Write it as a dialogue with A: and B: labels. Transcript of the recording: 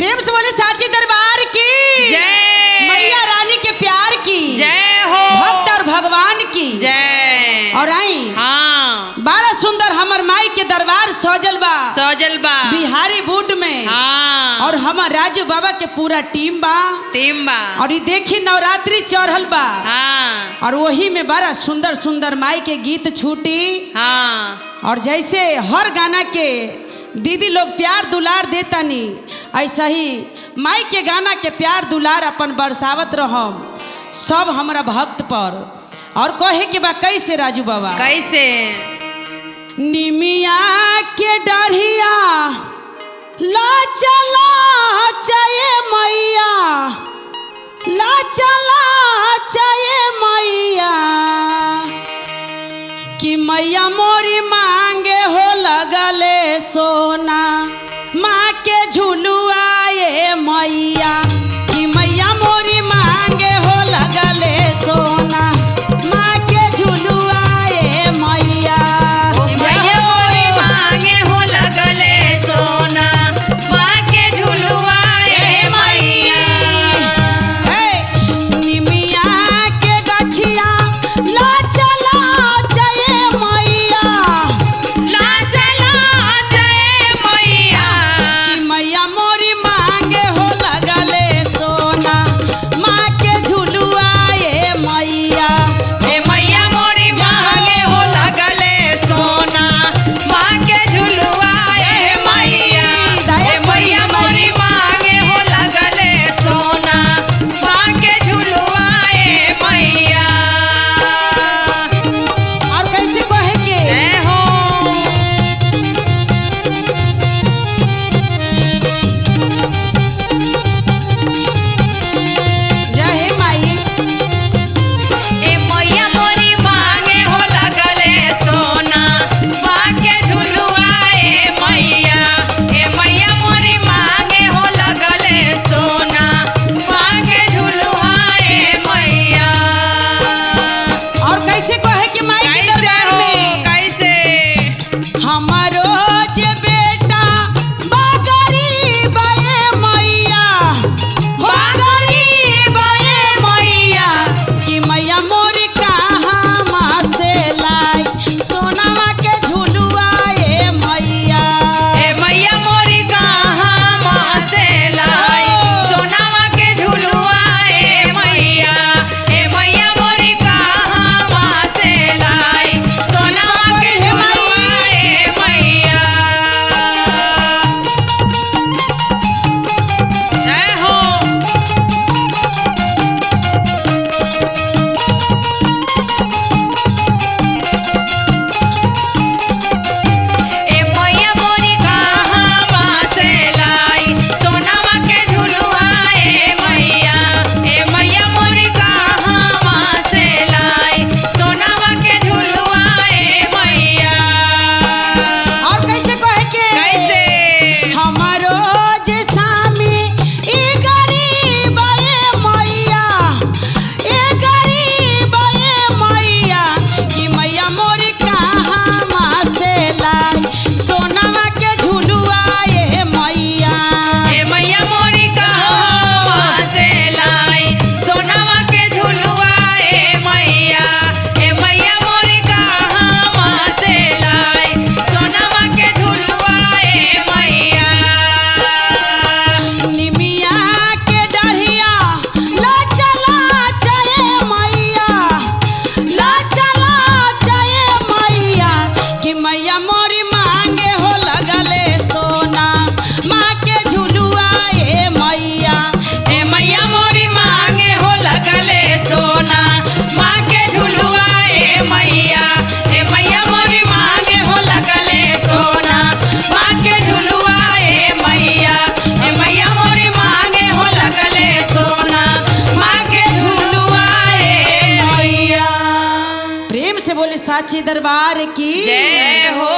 A: प्रेम से बोले साची दरबार की
B: जय।
A: मैया रानी के प्यार की
B: जय हो।
A: भक्त और भगवान की
B: जय।
A: और आई
B: हाँ
A: बड़ा सुंदर हमर माई के दरबार सजल बा बिहारी बूट में।
B: हाँ
A: और हमार राजू बाबा के पूरा टीम बा और ये देखी नवरात्रि चढ़ल बा।
B: हाँ
A: और वही में बड़ा सुंदर सुंदर माई के गीत छूटी।
B: हाँ
A: और जैसे हर गाना के दीदी लोग प्यार दुलार देतानी ऐसा ही माई के गाना के प्यार दुलार अपन बरसावत रहम सब हमरा भक्त पर। और कहे के बा कैसे राजू बाबा
B: कैसे
A: निमिया के डरिया ला चला चाहे मैया ला चला चाहे मैया कि मैया मोरी मांगे हो लगले सोना माँ के झुलुआ ये मैया कि मैया मोरी मांगे हो लगले सोना माँ के झुलुआ ये मैया।
B: मैया मोरी मांगे हो लगले सोना माँ के झुलुआ ये मैया।
A: निमिया के गछिया ला चला जय मैया
B: ला चला जय मैया
A: कि मैया मोरी मांगे हो लगले सोना माँ के झुलुआ ये मैया।
B: हे मैया मोरी मांगे हो लगले सोना माँ के झुलुआ ये मैया। हे मैया मोरी मांगे हो लगले सोना माँ के झुलुआ ये मैया।
A: और कैसे कहे के
B: जय हो।
A: जय हे माई
B: ए मैया मोरी मांगे हो लगले सोना माँ के झुलुआ ए मैया। ए मैया मोरी मांगे हो लगले सोना माँ के झुलुआ ए मैया।
A: और कैसे कहे के माई के
B: कैसे
A: दरबार
B: हो
A: में
B: कैसे
A: हमारो जे बेटा बगरीब ये मैया हो गरीब ये मैया कि मैया मोरी कहाँ माँ से लाई सोनामा के झुलुआ ये मैया।
B: ए मैया मोरी कहाँ माँ से लाई सोनावा के झुलुआ ए मैया। ए मैया मोरी कहाँ माँ से लाई सोनावा के झुलुआ ए मैया। जय हो। ए मैया मोरी कहाँ माँ से लाई सोनावा के झुलुआ ए मैया। ए मैया मोरी कहाँ माँ से लाई सोनावा के झुलुआ ए मैया।
A: और कैसे कहे के
B: कैसे
A: हमारो जे सामी ई गरीब ये मैया ए गरीब ये मैया कि मैया मोरी कहाँ माँ से लाई सोनामा के झुलुआ ये मैया।
B: ए मैया मोरी कहाँ माँ से लाई सोनावा के झुलुआ ए मैया। ए मैया मोरी कहाँ माँ से लाई सोनावा के झुलुआ ए मैया।
A: निमिया के डरिया ला चला जय मैया ला चला जय मैया कि मैया मोरी मांगे हो लगले सोना माँ के झुलुआ ये मैया।
B: ए मैया मोरी मांगे हो लगले सोना माँ के झुलुआ ए मैया। ए मैया मोरी मांगे हो लगले सोना माँ के झुलुआ ए मैया। ए मैया मोरी मांगे हो लगले सोना माँ के झुलुआ ए मैया।
A: प्रेम से बोले साची दरबार की
B: जय हो।